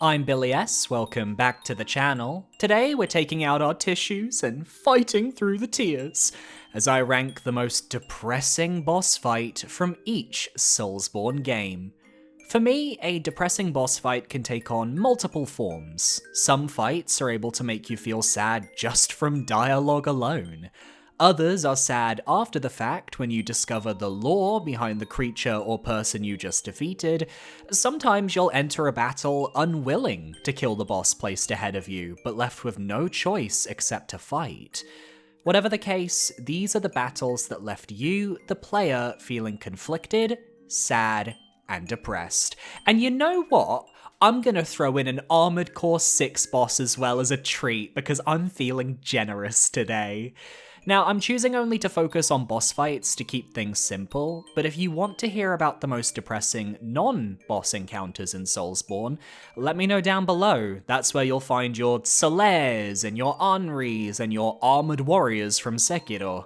I'm Billy S, welcome back to the channel. Today we're taking out our tissues and fighting through the tears, as I rank the most depressing boss fight from each Soulsborne game. For me, a depressing boss fight can take on multiple forms. Some fights are able to make you feel sad just from dialogue alone. Others are sad after the fact when you discover the lore behind the creature or person you just defeated. Sometimes you'll enter a battle unwilling to kill the boss placed ahead of you, but left with no choice except to fight. Whatever the case, these are the battles that left you, the player, feeling conflicted, sad, and depressed. And you know what? I'm gonna throw in an Armoured Core VI boss as well as a treat because I'm feeling generous today. Now, I'm choosing only to focus on boss fights to keep things simple, but if you want to hear about the most depressing non-boss encounters in Soulsborne, let me know down below. That's where you'll find your Solaires and your Henris and your Armored Warriors from Sekiro.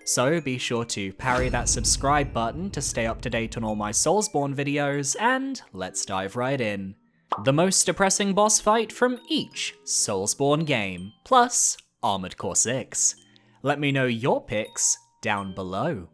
So be sure to parry that subscribe button to stay up to date on all my Soulsborne videos, and let's dive right in. The most depressing boss fight from each Soulsborne game, plus Armoured Core VI. Let me know your picks down below.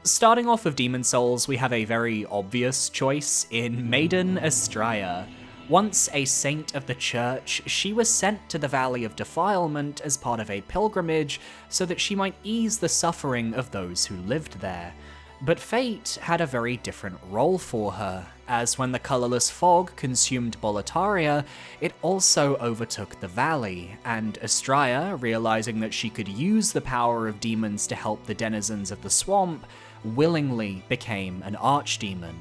Starting off with Demon Souls, we have a very obvious choice in Maiden Estrella. Once a saint of the church, she was sent to the Valley of Defilement as part of a pilgrimage so that she might ease the suffering of those who lived there. But fate had a very different role for her, as when the colourless fog consumed Boletaria, it also overtook the valley, and Estrella, realising that she could use the power of demons to help the denizens of the swamp, willingly became an archdemon.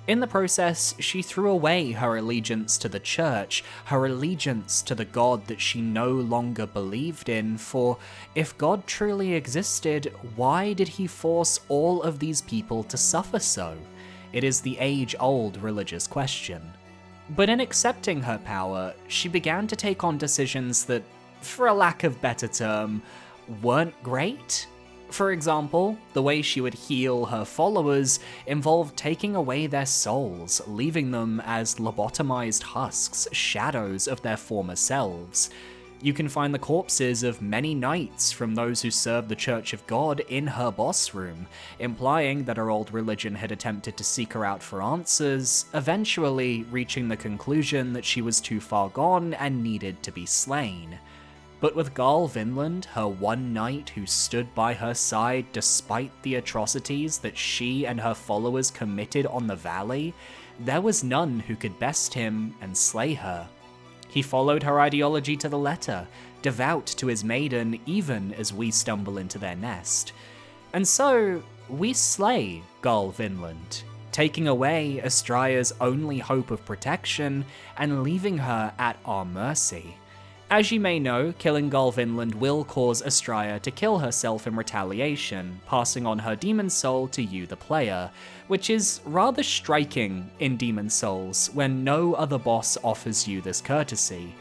In the process, she threw away her allegiance to the church, her allegiance to the god that she no longer believed in, for if God truly existed, why did he force all of these people to suffer so? It is the age-old religious question. But in accepting her power, she began to take on decisions that, for a lack of better term, weren't great. For example, the way she would heal her followers involved taking away their souls, leaving them as lobotomized husks, shadows of their former selves. You can find the corpses of many knights from those who served the Church of God in her boss room, implying that her old religion had attempted to seek her out for answers, eventually reaching the conclusion that she was too far gone and needed to be slain. But with Garl Vinland, her one knight who stood by her side despite the atrocities that she and her followers committed on the valley, there was none who could best him and slay her. He followed her ideology to the letter, devout to his maiden even as we stumble into their nest. And so, we slay Garl Vinland, taking away Estrella's only hope of protection and leaving her at our mercy. As you may know, killing Garl Vinland will cause Estrella to kill herself in retaliation, passing on her demon soul to you the player, which is rather striking in Demon Souls when no other boss offers you this courtesy.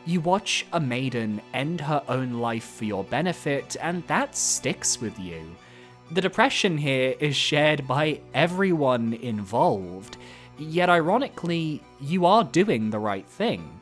You watch a maiden end her own life for your benefit, and that sticks with you. The depression here is shared by everyone involved, yet ironically, you are doing the right thing.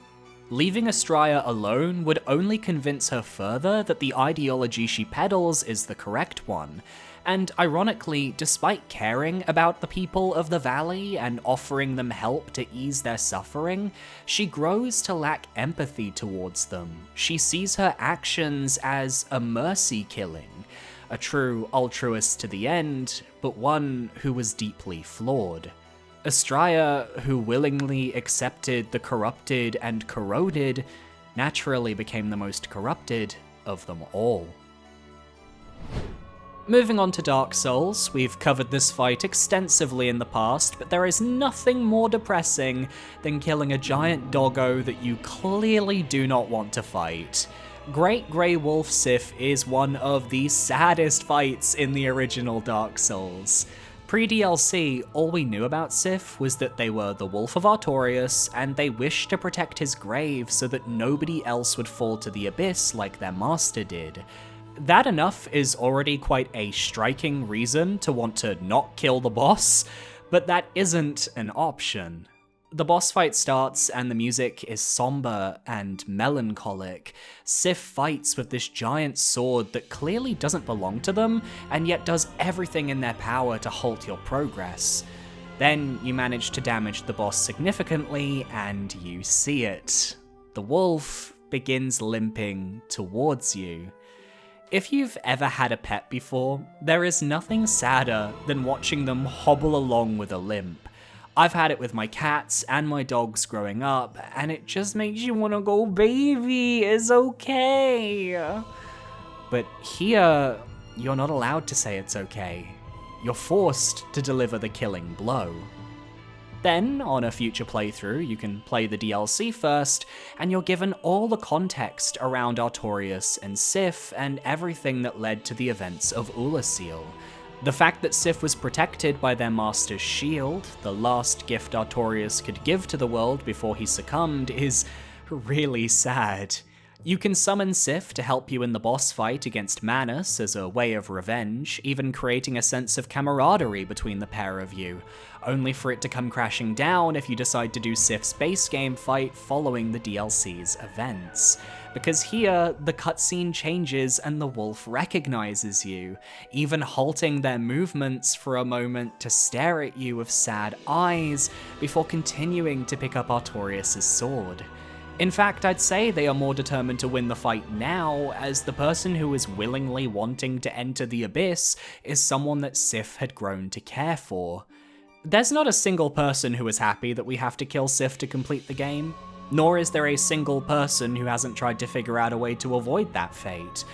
Leaving Estrella alone would only convince her further that the ideology she peddles is the correct one, and ironically, despite caring about the people of the valley and offering them help to ease their suffering, she grows to lack empathy towards them. She sees her actions as a mercy killing, a true altruist to the end, but one who was deeply flawed. Estrella, who willingly accepted the corrupted and corroded, naturally became the most corrupted of them all. Moving on to Dark Souls, we've covered this fight extensively in the past, but there is nothing more depressing than killing a giant doggo that you clearly do not want to fight. Great Grey Wolf Sif is one of the saddest fights in the original Dark Souls. Pre-DLC, all we knew about Sif was that they were the Wolf of Artorias, and they wished to protect his grave so that nobody else would fall to the abyss like their master did. That enough is already quite a striking reason to want to not kill the boss, but that isn't an option. The boss fight starts and the music is somber and melancholic. Sif fights with this giant sword that clearly doesn't belong to them, and yet does everything in their power to halt your progress. Then you manage to damage the boss significantly, and you see it. The wolf begins limping towards you. If you've ever had a pet before, there is nothing sadder than watching them hobble along with a limp. I've had it with my cats and my dogs growing up, and it just makes you want to go, baby, it's okay. But here, you're not allowed to say it's okay. You're forced to deliver the killing blow. Then, on a future playthrough, you can play the DLC first, and you're given all the context around Artorias and Sif and everything that led to the events of Ulasil. The fact that Sif was protected by their master's shield, the last gift Artorias could give to the world before he succumbed, is really sad. You can summon Sif to help you in the boss fight against Manus as a way of revenge, even creating a sense of camaraderie between the pair of you, only for it to come crashing down if you decide to do Sif's base game fight following the DLC's events. Because here, the cutscene changes and the wolf recognizes you, even halting their movements for a moment to stare at you with sad eyes before continuing to pick up Artorias' sword. In fact, I'd say they are more determined to win the fight now, as the person who is willingly wanting to enter the abyss is someone that Sif had grown to care for. There's not a single person who is happy that we have to kill Sif to complete the game, nor is there a single person who hasn't tried to figure out a way to avoid that fate.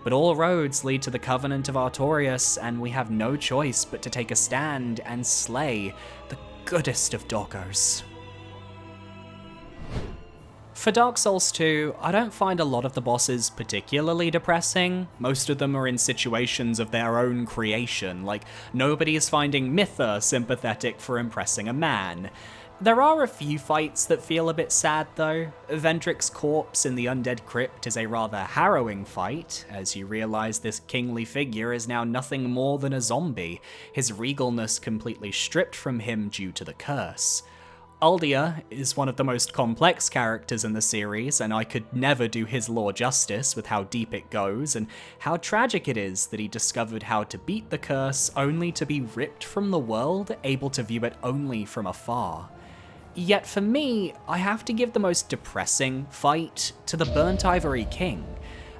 But all roads lead to the Covenant of Artorias, and we have no choice but to take a stand and slay the goodest of doggos. For Dark Souls 2, I don't find a lot of the bosses particularly depressing. Most of them are in situations of their own creation, like nobody is finding Mitha sympathetic for impressing a man. There are a few fights that feel a bit sad though. Vendrick's corpse in the Undead Crypt is a rather harrowing fight, as you realise this kingly figure is now nothing more than a zombie, his regalness completely stripped from him due to the curse. Uldia is one of the most complex characters in the series, and I could never do his lore justice with how deep it goes, and how tragic it is that he discovered how to beat the curse only to be ripped from the world, able to view it only from afar. Yet for me, I have to give the most depressing fight to the Burnt Ivory King,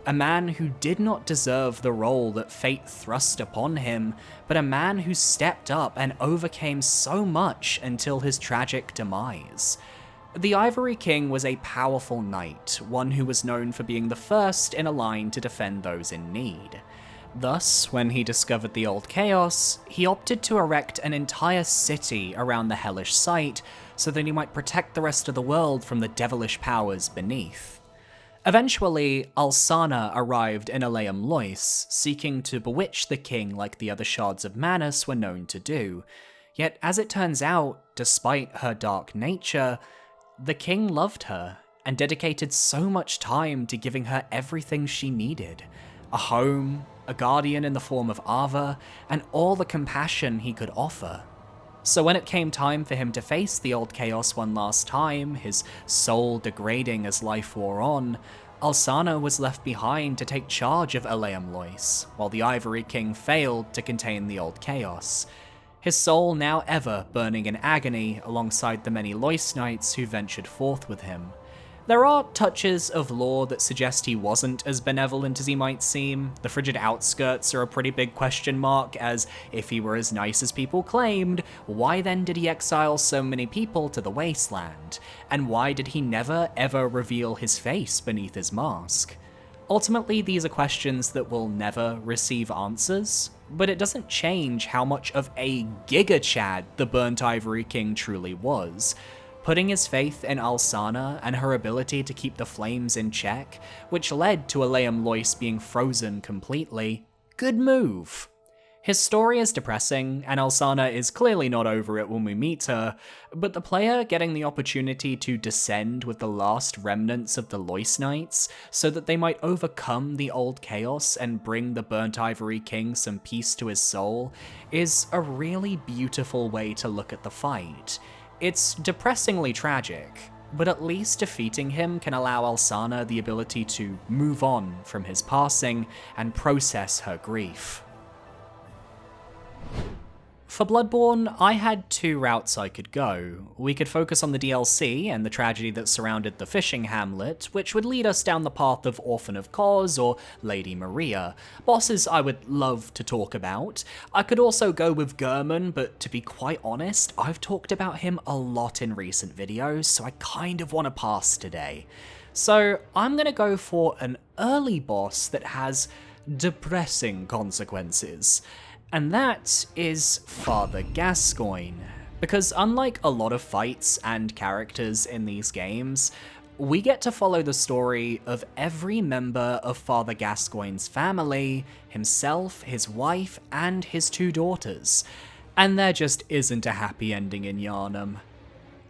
a man who did not deserve the role that fate thrust upon him, but a man who stepped up and overcame so much until his tragic demise. The Ivory King was a powerful knight, one who was known for being the first in a line to defend those in need. Thus, when he discovered the Old Chaos, he opted to erect an entire city around the hellish site so that he might protect the rest of the world from the devilish powers beneath. Eventually, Alsana arrived in Eleum Lois, seeking to bewitch the king like the other shards of Manus were known to do. Yet, as it turns out, despite her dark nature, the king loved her, and dedicated so much time to giving her everything she needed. A home, a guardian in the form of Ava, and all the compassion he could offer. So when it came time for him to face the Old Chaos one last time, his soul degrading as life wore on, Alsana was left behind to take charge of Eleum Lois, while the Ivory King failed to contain the Old Chaos, his soul now ever burning in agony alongside the many Lois Knights who ventured forth with him. There are touches of lore that suggest he wasn't as benevolent as he might seem. The frigid outskirts are a pretty big question mark, as if he were as nice as people claimed, why then did he exile so many people to the wasteland? And why did he never ever reveal his face beneath his mask? Ultimately, these are questions that will never receive answers, but it doesn't change how much of a giga-chad the Burnt Ivory King truly was. Putting his faith in Alsana and her ability to keep the flames in check, which led to Eleum Lois being frozen completely. Good move. His story is depressing, and Alsana is clearly not over it when we meet her, but the player getting the opportunity to descend with the last remnants of the Lois Knights, so that they might overcome the Old Chaos and bring the Burnt Ivory King some peace to his soul, is a really beautiful way to look at the fight. It's depressingly tragic, but at least defeating him can allow Alsana the ability to move on from his passing and process her grief. For Bloodborne, I had two routes I could go. We could focus on the DLC and the tragedy that surrounded the fishing hamlet, which would lead us down the path of Orphan of Kos or Lady Maria, bosses I would love to talk about. I could also go with Gurman, but to be quite honest, I've talked about him a lot in recent videos, so I kind of want to pass today. So I'm gonna go for an early boss that has depressing consequences. And that is Father Gascoigne. Because unlike a lot of fights and characters in these games, we get to follow the story of every member of Father Gascoigne's family, himself, his wife, and his two daughters. And there just isn't a happy ending in Yharnam.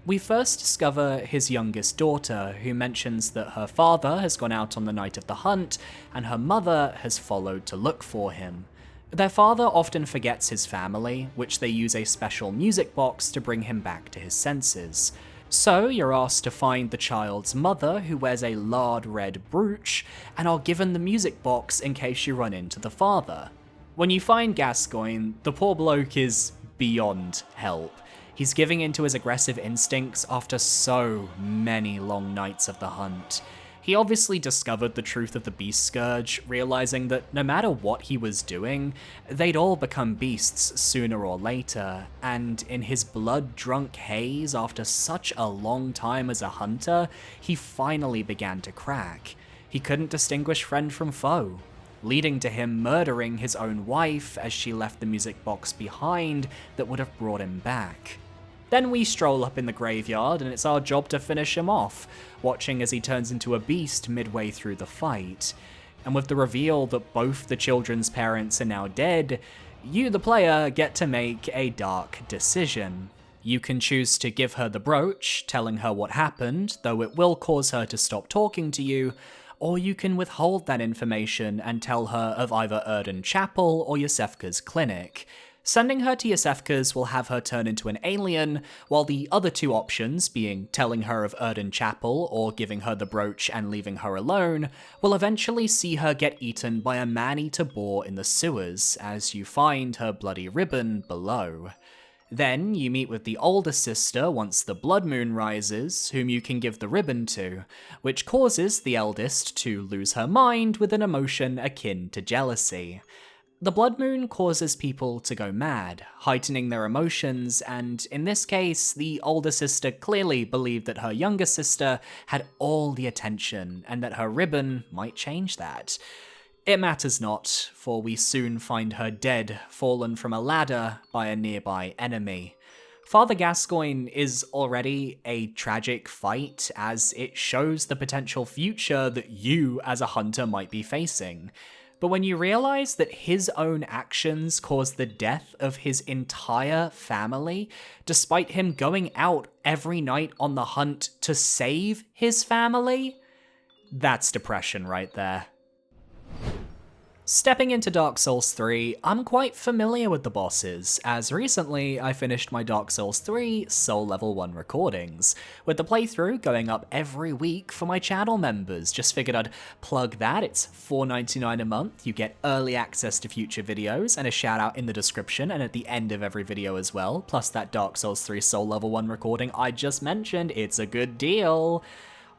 We first discover his youngest daughter, who mentions that her father has gone out on the night of the hunt, and her mother has followed to look for him. Their father often forgets his family, which they use a special music box to bring him back to his senses. So you're asked to find the child's mother, who wears a lard red brooch, and are given the music box in case you run into the father. When you find Gascoigne, the poor bloke is beyond help. He's giving into his aggressive instincts after so many long nights of the hunt. He obviously discovered the truth of the beast scourge, realizing that no matter what he was doing, they'd all become beasts sooner or later, and in his blood-drunk haze after such a long time as a hunter, he finally began to crack. He couldn't distinguish friend from foe, leading to him murdering his own wife as she left the music box behind that would have brought him back. Then we stroll up in the graveyard, and it's our job to finish him off, watching as he turns into a beast midway through the fight. And with the reveal that both the children's parents are now dead, you, the player, get to make a dark decision. You can choose to give her the brooch, telling her what happened, though it will cause her to stop talking to you, or you can withhold that information and tell her of either Erden Chapel or Yosefka's clinic. Sending her to Yosefka's will have her turn into an alien, while the other two options, being telling her of Erden Chapel or giving her the brooch and leaving her alone, will eventually see her get eaten by a man-eater boar in the sewers, as you find her bloody ribbon below. Then you meet with the older sister once the blood moon rises, whom you can give the ribbon to, which causes the eldest to lose her mind with an emotion akin to jealousy. The blood moon causes people to go mad, heightening their emotions, and in this case, the older sister clearly believed that her younger sister had all the attention, and that her ribbon might change that. It matters not, for we soon find her dead, fallen from a ladder by a nearby enemy. Father Gascoigne is already a tragic fight, as it shows the potential future that you as a hunter might be facing. But when you realize that his own actions caused the death of his entire family, despite him going out every night on the hunt to save his family, that's depression right there. Stepping into Dark Souls 3, I'm quite familiar with the bosses, as recently I finished my Dark Souls 3 Soul Level 1 recordings, with the playthrough going up every week for my channel members. Just figured I'd plug that. It's $4.99 a month, you get early access to future videos, and a shout out in the description and at the end of every video as well, plus that Dark Souls 3 Soul Level 1 recording I just mentioned. It's a good deal.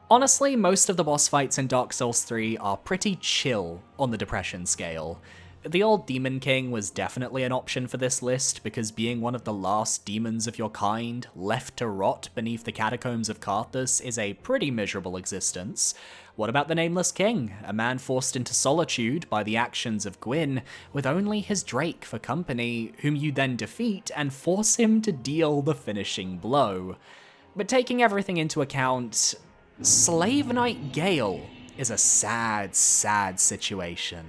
Honestly, most of the boss fights in Dark Souls 3 are pretty chill on the depression scale. The old Demon King was definitely an option for this list, because being one of the last demons of your kind, left to rot beneath the catacombs of Karthus, is a pretty miserable existence. What about the Nameless King, a man forced into solitude by the actions of Gwyn, with only his Drake for company, whom you then defeat and force him to deal the finishing blow? But taking everything into account, Slave Knight Gale is a sad, sad situation.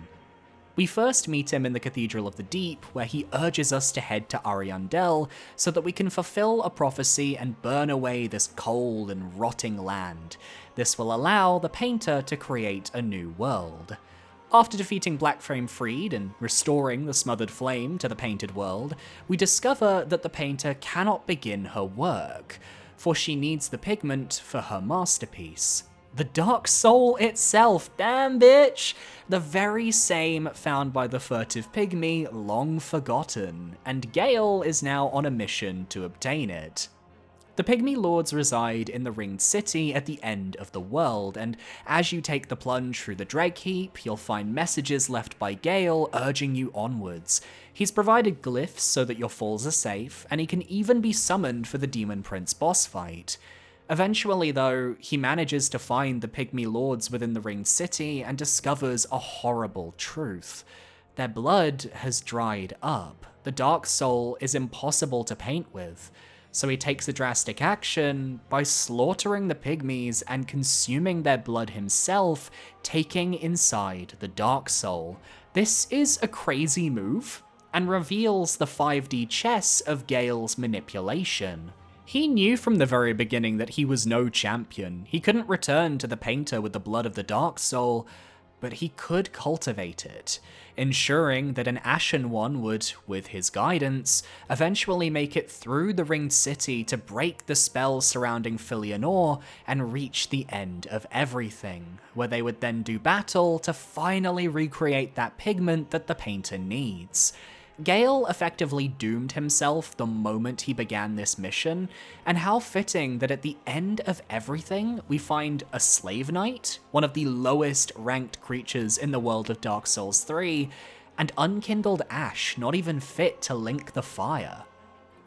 We first meet him in the Cathedral of the Deep, where he urges us to head to Ariandel so that we can fulfill a prophecy and burn away this cold and rotting land. This will allow the painter to create a new world. After defeating Blackflame Freed and restoring the smothered flame to the painted world, we discover that the painter cannot begin her work, for she needs the pigment for her masterpiece. The Dark Soul itself, damn bitch! The very same found by the furtive pygmy long forgotten, and Gale is now on a mission to obtain it. The Pygmy Lords reside in the Ringed City at the end of the world, and as you take the plunge through the Dreg Heap, you'll find messages left by Gale urging you onwards. He's provided glyphs so that your falls are safe, and he can even be summoned for the Demon Prince boss fight. Eventually, though, he manages to find the Pygmy Lords within the Ringed City and discovers a horrible truth. Their blood has dried up. The Dark Soul is impossible to paint with. So he takes a drastic action by slaughtering the pygmies and consuming their blood himself, taking inside the Dark Soul. This is a crazy move, and reveals the 5D chess of Gale's manipulation. He knew from the very beginning that he was no champion. He couldn't return to the painter with the blood of the Dark Soul, but he could cultivate it, ensuring that an Ashen One would, with his guidance, eventually make it through the Ringed City to break the spells surrounding Filianore and reach the end of everything, where they would then do battle to finally recreate that pigment that the painter needs. Gale effectively doomed himself the moment he began this mission, and how fitting that at the end of everything, we find a Slave Knight, one of the lowest ranked creatures in the world of Dark Souls 3, and unkindled ash not even fit to link the fire.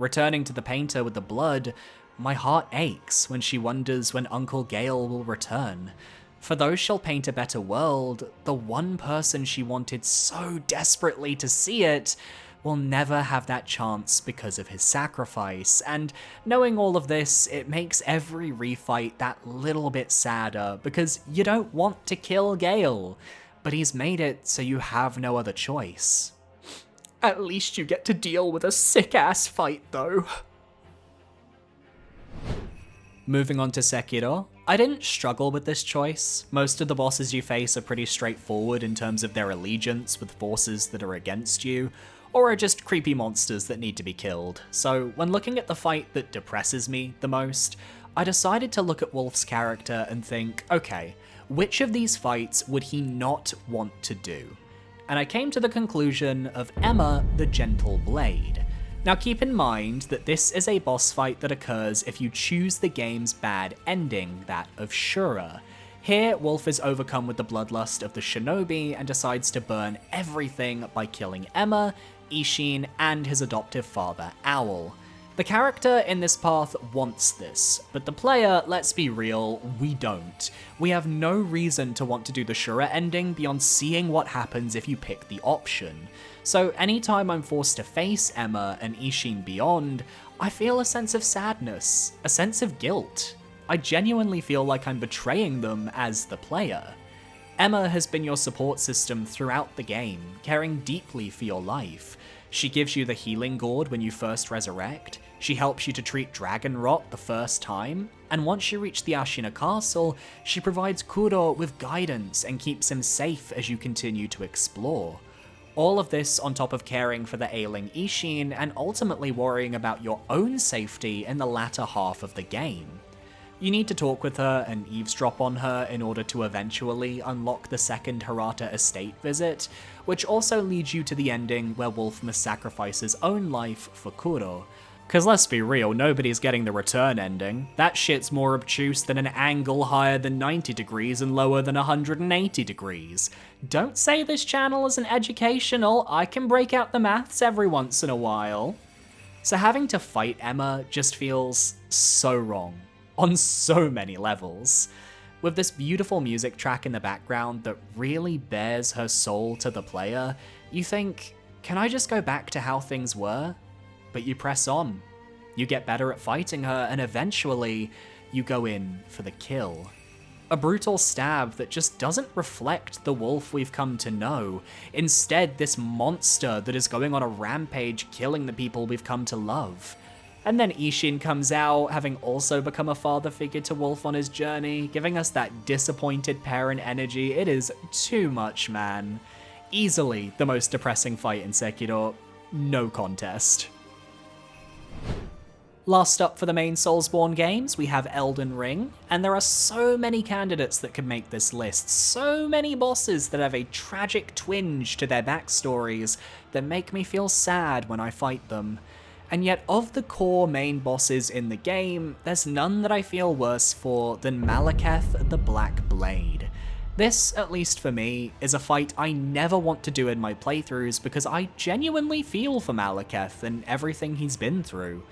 Returning to the painter with the blood, my heart aches when she wonders when Uncle Gale will return. For though she'll paint a better world, the one person she wanted so desperately to see it will never have that chance because of his sacrifice, and knowing all of this, it makes every refight that little bit sadder, because you don't want to kill Gale, but he's made it so you have no other choice. At least you get to deal with a sick-ass fight though. Moving on to Sekiro, I didn't struggle with this choice. Most of the bosses you face are pretty straightforward in terms of their allegiance with forces that are against you, or are just creepy monsters that need to be killed. So when looking at the fight that depresses me the most, I decided to look at Wolf's character and think, okay, which of these fights would he not want to do? And I came to the conclusion of Emma the Gentle Blade. Now keep in mind that this is a boss fight that occurs if you choose the game's bad ending, that of Shura. Here, Wolf is overcome with the bloodlust of the shinobi and decides to burn everything by killing Emma, Ishin, and his adoptive father, Owl. The character in this path wants this, but the player, let's be real, we don't. We have no reason to want to do the Shura ending beyond seeing what happens if you pick the option. So anytime I'm forced to face Emma and Ishin beyond, I feel a sense of sadness, a sense of guilt. I genuinely feel like I'm betraying them as the player. Emma has been your support system throughout the game, caring deeply for your life. She gives you the healing gourd when you first resurrect, she helps you to treat dragon rot the first time, and once you reach the Ashina castle, she provides Kuro with guidance and keeps him safe as you continue to explore. All of this on top of caring for the ailing Ishin and ultimately worrying about your own safety in the latter half of the game. You need to talk with her and eavesdrop on her in order to eventually unlock the second Hirata estate visit, which also leads you to the ending where Wolf must sacrifice his own life for Kuro. Cause let's be real, nobody's getting the return ending. That shit's more obtuse than an angle higher than 90 degrees and lower than 180 degrees. Don't say this channel isn't educational, I can break out the maths every once in a while. So having to fight Emma just feels so wrong, on so many levels. With this beautiful music track in the background that really bears her soul to the player, you think, can I just go back to how things were? But you press on. You get better at fighting her, and eventually, you go in for the kill. A brutal stab that just doesn't reflect the Wolf we've come to know. Instead, this monster that is going on a rampage killing the people we've come to love. And then Ishin comes out, having also become a father figure to Wolf on his journey, giving us that disappointed parent energy. It is too much, man. Easily the most depressing fight in Sekiro, no contest. Last up for the main Soulsborne games, we have Elden Ring, and there are so many candidates that could make this list, so many bosses that have a tragic twinge to their backstories that make me feel sad when I fight them. And yet of the core main bosses in the game, there's none that I feel worse for than Malekith the Black Blade. This, at least for me, is a fight I never want to do in my playthroughs because I genuinely feel for Malekith and everything he's been through.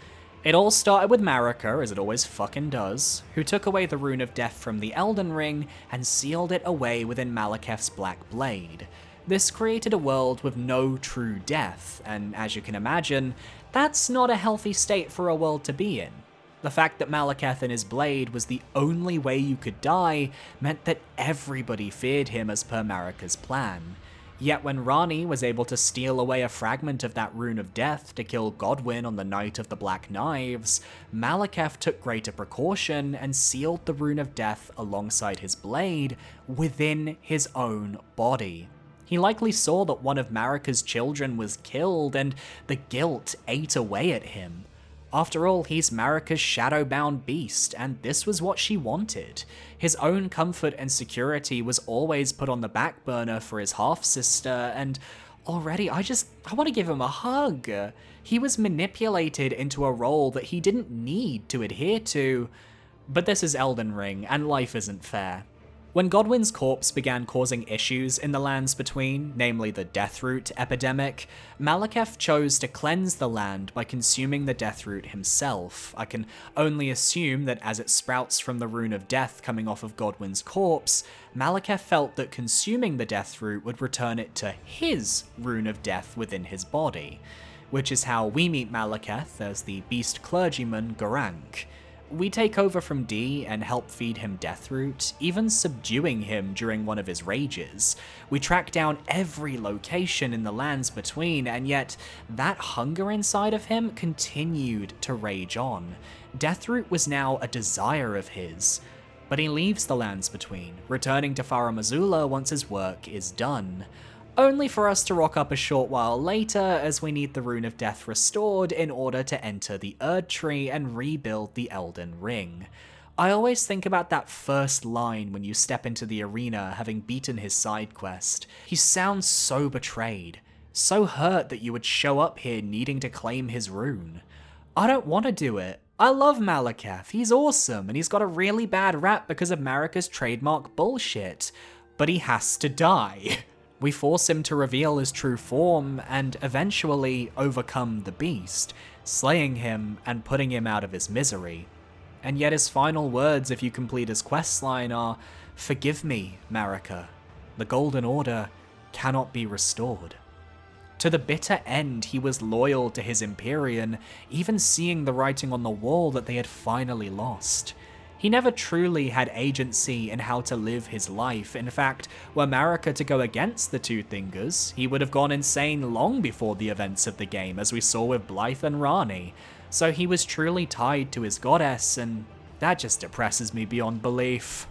It all started with Marika, as it always fucking does, who took away the Rune of Death from the Elden Ring and sealed it away within Malekith's Black Blade. This created a world with no true death, and as you can imagine, that's not a healthy state for a world to be in. The fact that Malekith and his blade was the only way you could die meant that everybody feared him as per Marika's plan. Yet when Ranni was able to steal away a fragment of that Rune of Death to kill Godwyn on the Night of the Black Knives, Malekith took greater precaution and sealed the Rune of Death alongside his blade within his own body. He likely saw that one of Marika's children was killed, and the guilt ate away at him. After all, he's Marika's shadow-bound beast, and this was what she wanted. His own comfort and security was always put on the back burner for his half-sister, and already I want to give him a hug. He was manipulated into a role that he didn't need to adhere to. But this is Elden Ring, and life isn't fair. When Godwyn's corpse began causing issues in the lands between, namely the Deathroot epidemic, Malekith chose to cleanse the land by consuming the Deathroot himself. I can only assume that as it sprouts from the Rune of Death coming off of Godwyn's corpse, Malekith felt that consuming the Deathroot would return it to his Rune of Death within his body, which is how we meet Malekith as the beast clergyman Gurranq. We take over from D and help feed him Deathroot, even subduing him during one of his rages. We track down every location in the lands between, and yet that hunger inside of him continued to rage on. Deathroot was now a desire of his, but he leaves the lands between, returning to Farum Azula once his work is done. Only for us to rock up a short while later as we need the Rune of Death restored in order to enter the Erd Tree and rebuild the Elden Ring. I always think about that first line when you step into the arena having beaten his side quest. He sounds so betrayed, so hurt that you would show up here needing to claim his rune. I don't want to do it. I love Malekith, he's awesome, and he's got a really bad rap because of Marika's trademark bullshit, but he has to die. We force him to reveal his true form and eventually overcome the beast, slaying him and putting him out of his misery. And yet his final words if you complete his questline are, "Forgive me, Marika. The Golden Order cannot be restored." To the bitter end, he was loyal to his Empyrean, even seeing the writing on the wall that they had finally lost. He never truly had agency in how to live his life. In fact, were Marika to go against the Two Fingers, he would have gone insane long before the events of the game, as we saw with Blythe and Ranni. So he was truly tied to his goddess, and that just depresses me beyond belief.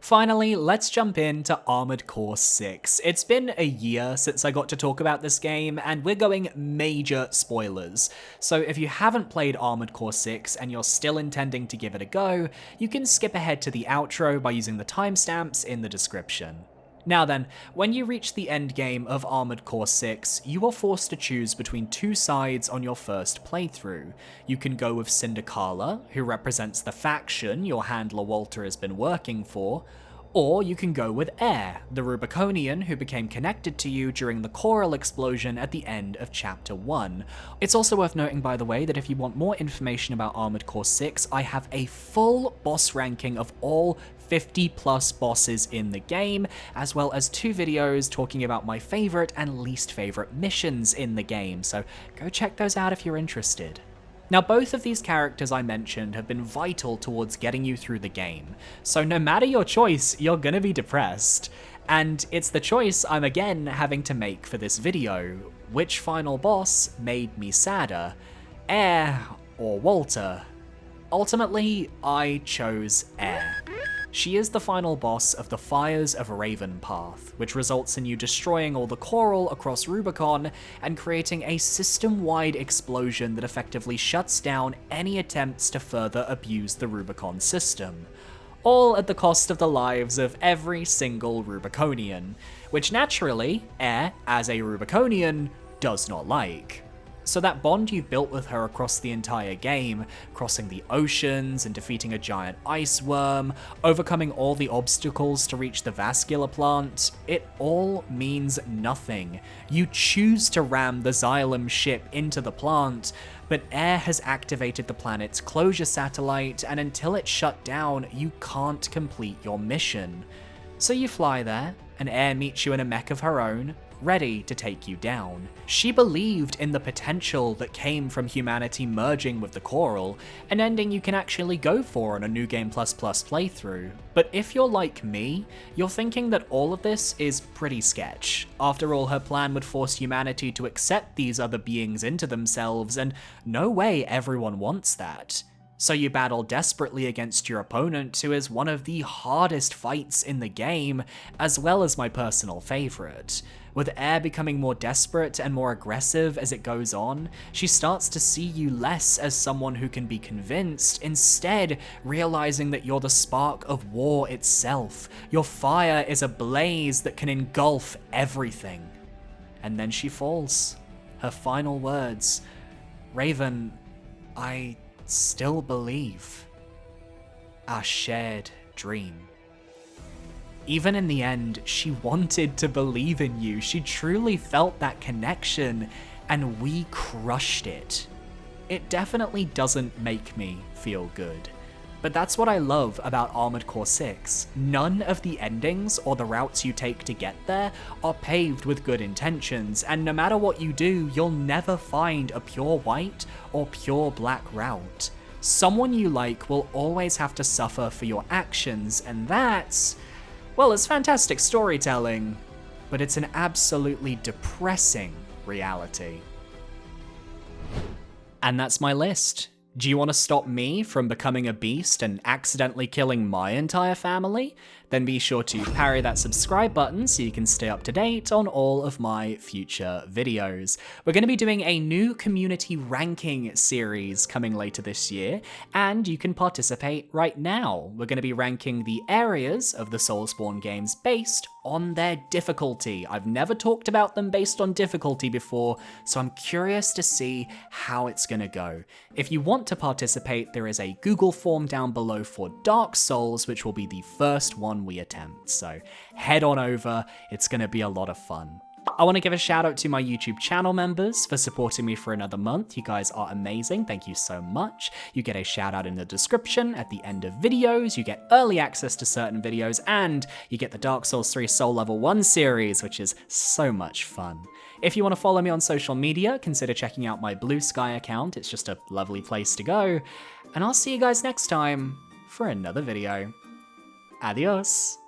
Finally, let's jump into Armoured Core VI. It's been a year since I got to talk about this game, and we're going major spoilers. So if you haven't played Armoured Core VI and you're still intending to give it a go, you can skip ahead to the outro by using the timestamps in the description. Now then, when you reach the endgame of Armoured Core VI, you are forced to choose between two sides on your first playthrough. You can go with Syndicala, who represents the faction your handler Walter has been working for, or you can go with Air, the Rubiconian who became connected to you during the choral explosion at the end of Chapter 1. It's also worth noting, by the way, that if you want more information about Armoured Core VI, I have a full boss ranking of all 50 plus bosses in the game, as well as 2 videos talking about my favorite and least favorite missions in the game, so go check those out if you're interested. Now, both of these characters I mentioned have been vital towards getting you through the game, so no matter your choice, you're gonna be depressed. And it's the choice I'm again having to make for this video. Which final boss made me sadder? Air or Walter? Ultimately, I chose Air. She is the final boss of the Fires of Raven path, which results in you destroying all the coral across Rubicon and creating a system-wide explosion that effectively shuts down any attempts to further abuse the Rubicon system. All at the cost of the lives of every single Rubiconian, which naturally, Air, as a Rubiconian, does not like. So that bond you've built with her across the entire game, crossing the oceans and defeating a giant ice worm, overcoming all the obstacles to reach the vascular plant, it all means nothing. You choose to ram the Xylem ship into the plant, but Air has activated the planet's closure satellite, and until it's shut down, you can't complete your mission. So you fly there, and Air meets you in a mech of her own, ready to take you down. She believed in the potential that came from humanity merging with the coral, an ending you can actually go for on a New Game++ playthrough. But if you're like me, you're thinking that all of this is pretty sketch. After all, her plan would force humanity to accept these other beings into themselves, and no way everyone wants that. So you battle desperately against your opponent, who is one of the hardest fights in the game, as well as my personal favourite. With Air becoming more desperate and more aggressive as it goes on, she starts to see you less as someone who can be convinced, instead realizing that you're the spark of war itself. Your fire is a blaze that can engulf everything. And then she falls. Her final words, "Raven, I still believe." Our shared dream. Even in the end, she wanted to believe in you. She truly felt that connection, and we crushed it. It definitely doesn't make me feel good. But that's what I love about Armoured Core VI. None of the endings or the routes you take to get there are paved with good intentions, and no matter what you do, you'll never find a pure white or pure black route. Someone you like will always have to suffer for your actions, and that's, well, it's fantastic storytelling, but it's an absolutely depressing reality. And that's my list. Do you want to stop me from becoming a beast and accidentally killing my entire family? Then be sure to parry that subscribe button so you can stay up to date on all of my future videos. We're going to be doing a new community ranking series coming later this year, and you can participate right now. We're going to be ranking the areas of the Soulsborne games based on their difficulty. I've never talked about them based on difficulty before, so I'm curious to see how it's going to go. If you want to participate, there is a Google form down below for Dark Souls, which will be the first one we attempt. So head on over, it's going to be a lot of fun. I want to give a shout out to my YouTube channel members for supporting me for another month. You guys are amazing. Thank you so much. You get a shout out in the description at the end of videos. You get early access to certain videos, and you get the Dark Souls 3 Soul Level 1 series, which is so much fun. If you want to follow me on social media, consider checking out my Blue Sky account. It's just a lovely place to go. And I'll see you guys next time for another video. Adios.